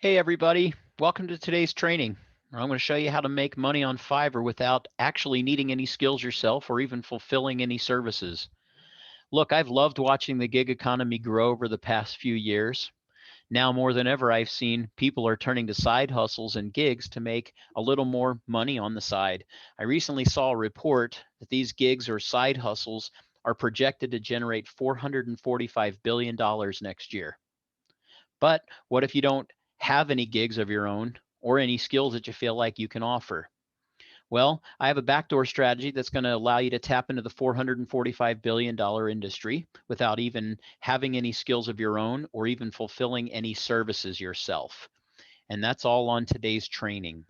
Hey everybody, welcome to today's training. I'm going to show you how to make money on Fiverr without actually needing any skills yourself or even fulfilling any services. Look, I've loved watching the gig economy grow over the past few years. Now more than ever, I've seen people are turning to side hustles and gigs to make a little more money on the side. I recently saw a report that these gigs or side hustles are projected to generate $445 billion next year. But what if you don't have any gigs of your own or any skills that you feel like you can offer? Well, I have a backdoor strategy that's going to allow you to tap into the $445 billion industry without even having any skills of your own or even fulfilling any services yourself. And that's all on today's training.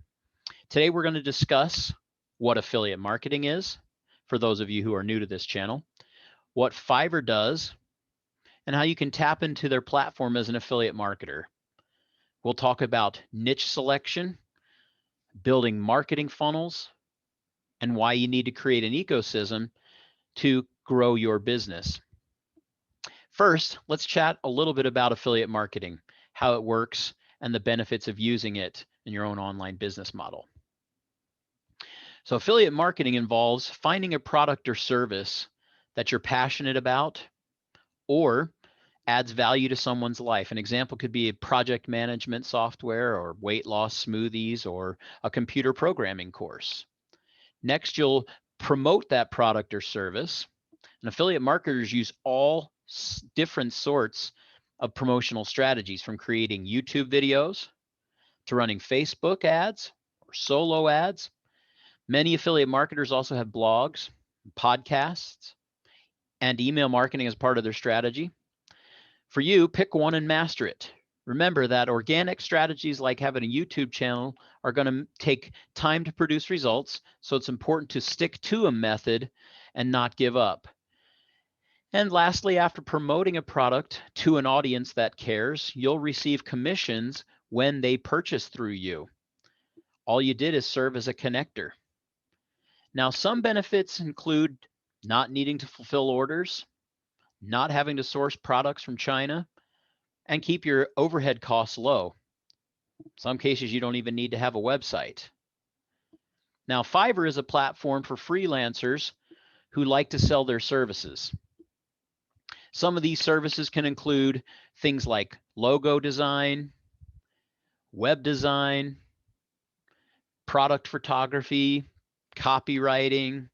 Today, we're going to discuss what affiliate marketing is for those of you who are new to this channel, what Fiverr does, and how you can tap into their platform as an affiliate marketer. We'll talk about niche selection, building marketing funnels, and why you need to create an ecosystem to grow your business. First, let's chat a little bit about affiliate marketing, how it works, and the benefits of using it in your own online business model. So affiliate marketing involves finding a product or service that you're passionate about or adds value to someone's life. An example could be a project management software or weight loss smoothies or a computer programming course. Next, you'll promote that product or service. And affiliate marketers use all different sorts of promotional strategies, from creating YouTube videos to running Facebook ads or solo ads. Many affiliate marketers also have blogs, podcasts, and email marketing as part of their strategy. For you, pick one and master it. Remember that organic strategies like having a YouTube channel are going to take time to produce results, so it's important to stick to a method and not give up. And lastly, after promoting a product to an audience that cares, you'll receive commissions when they purchase through you. All you did is serve as a connector. Now, some benefits include not needing to fulfill orders, not having to source products from China, and keep your overhead costs low. In some cases, you don't even need to have a website. Now, Fiverr is a platform for freelancers who like to sell their services. Some of these services can include things like logo design, web design, product photography, copywriting,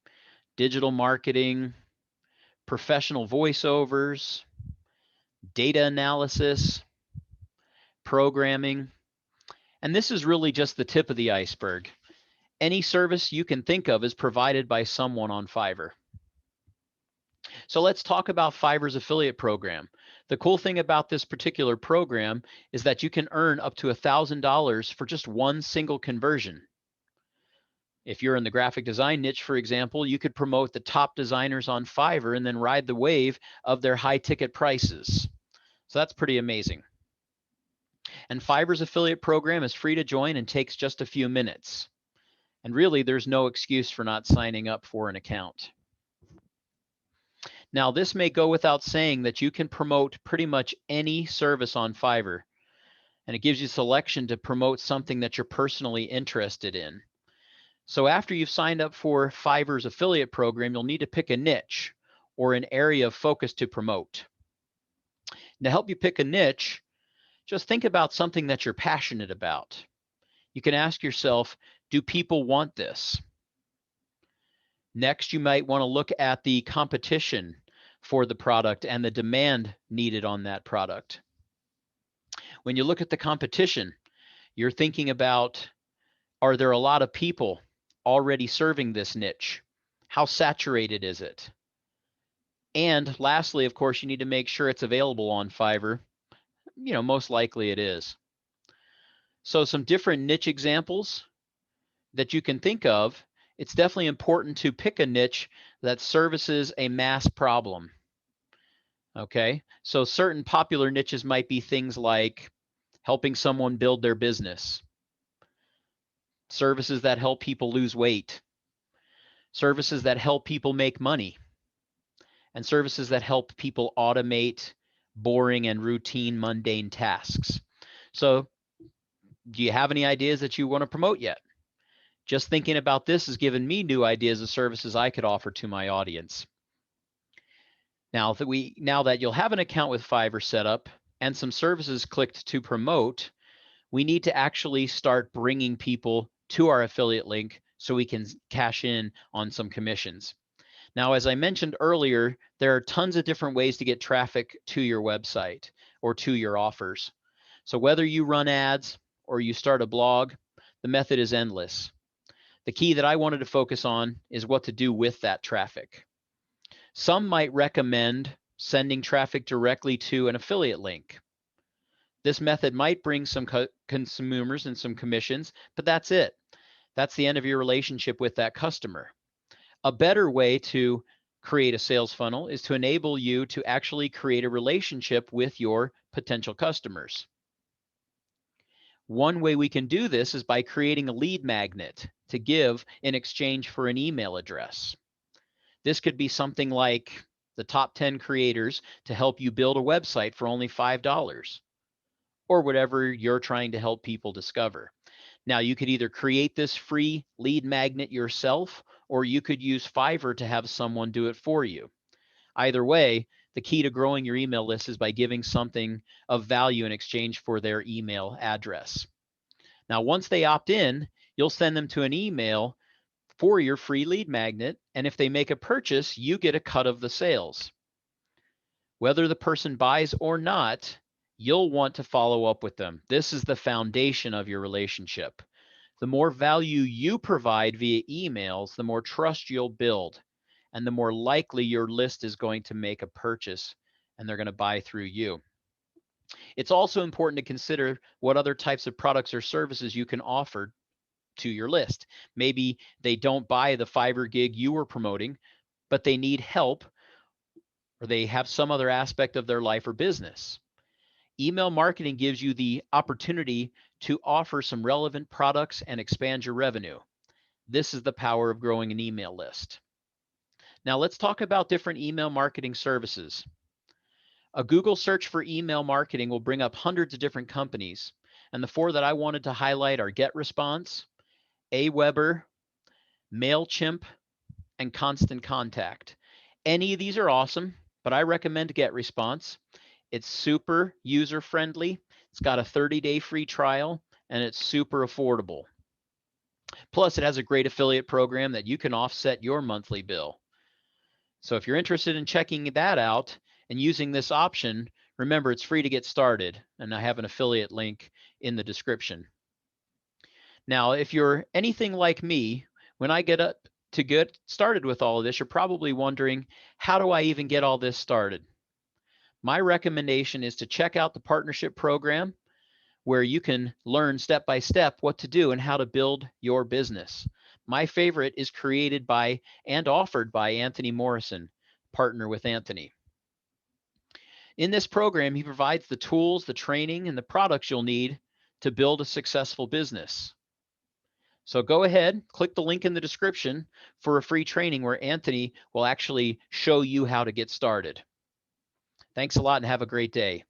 digital marketing, professional voiceovers, data analysis, programming. And this is really just the tip of the iceberg. Any service you can think of is provided by someone on Fiverr. So let's talk about Fiverr's affiliate program. The cool thing about this particular program is that you can earn up to $1,000 for just one single conversion. If you're in the graphic design niche, for example, you could promote the top designers on Fiverr and then ride the wave of their high ticket prices. So that's pretty amazing. And Fiverr's affiliate program is free to join and takes just a few minutes. And really, there's no excuse for not signing up for an account. Now, this may go without saying that you can promote pretty much any service on Fiverr, and it gives you selection to promote something that you're personally interested in. So after you've signed up for Fiverr's affiliate program, you'll need to pick a niche or an area of focus to promote. And to help you pick a niche, just think about something that you're passionate about. You can ask yourself, do people want this? Next, you might want to look at the competition for the product and the demand needed on that product. When you look at the competition, you're thinking about, are there a lot of people already serving this niche? How saturated is it? And lastly, of course, you need to make sure it's available on Fiverr. Most likely it is. So some different niche examples that you can think of. It's definitely important to pick a niche that services a mass problem. Okay, so certain popular niches might be things like helping someone build their business, services that help people lose weight, services that help people make money, and services that help people automate boring and routine mundane tasks. So Do you have any ideas that you want to promote yet? Just thinking about this has given me new ideas of services I could offer to my audience. Now that you'll have an account with Fiverr set up and some services clicked to promote, we need to actually start bringing people to our affiliate link so we can cash in on some commissions. Now, as I mentioned earlier, there are tons of different ways to get traffic to your website or to your offers. So whether you run ads or you start a blog, the method is endless. The key that I wanted to focus on is what to do with that traffic. Some might recommend sending traffic directly to an affiliate link. This method might bring some consumers and some commissions, but that's it. That's the end of your relationship with that customer. A better way to create a sales funnel is to enable you to actually create a relationship with your potential customers. One way we can do this is by creating a lead magnet to give in exchange for an email address. This could be something like the top 10 creators to help you build a website for only $5, or whatever you're trying to help people discover. Now, you could either create this free lead magnet yourself, or you could use Fiverr to have someone do it for you. Either way, the key to growing your email list is by giving something of value in exchange for their email address. Now, once they opt in, you'll send them to an email for your free lead magnet, and if they make a purchase, you get a cut of the sales. Whether the person buys or not, you'll want to follow up with them. This is the foundation of your relationship. The more value you provide via emails, the more trust you'll build, and the more likely your list is going to make a purchase and they're going to buy through you. It's also important to consider what other types of products or services you can offer to your list. Maybe they don't buy the Fiverr gig you were promoting, but they need help or they have some other aspect of their life or business. Email marketing gives you the opportunity to offer some relevant products and expand your revenue. This is the power of growing an email list. Now let's talk about different email marketing services. A Google search for email marketing will bring up hundreds of different companies. And the four that I wanted to highlight are GetResponse, Aweber, MailChimp, and Constant Contact. Any of these are awesome, but I recommend GetResponse. It's super user-friendly. It's got a 30-day free trial, and it's super affordable. Plus, it has a great affiliate program that you can offset your monthly bill. So if you're interested in checking that out and using this option, remember it's free to get started, and I have an affiliate link in the description. Now, if you're anything like me, when I get started with all of this, you're probably wondering, how do I even get all this started? My recommendation is to check out the partnership program where you can learn step by step what to do and how to build your business. My favorite is created by and offered by Anthony Morrison, partner with Anthony. In this program, he provides the tools, the training, and the products you'll need to build a successful business. So go ahead, click the link in the description for a free training where Anthony will actually show you how to get started. Thanks a lot and have a great day.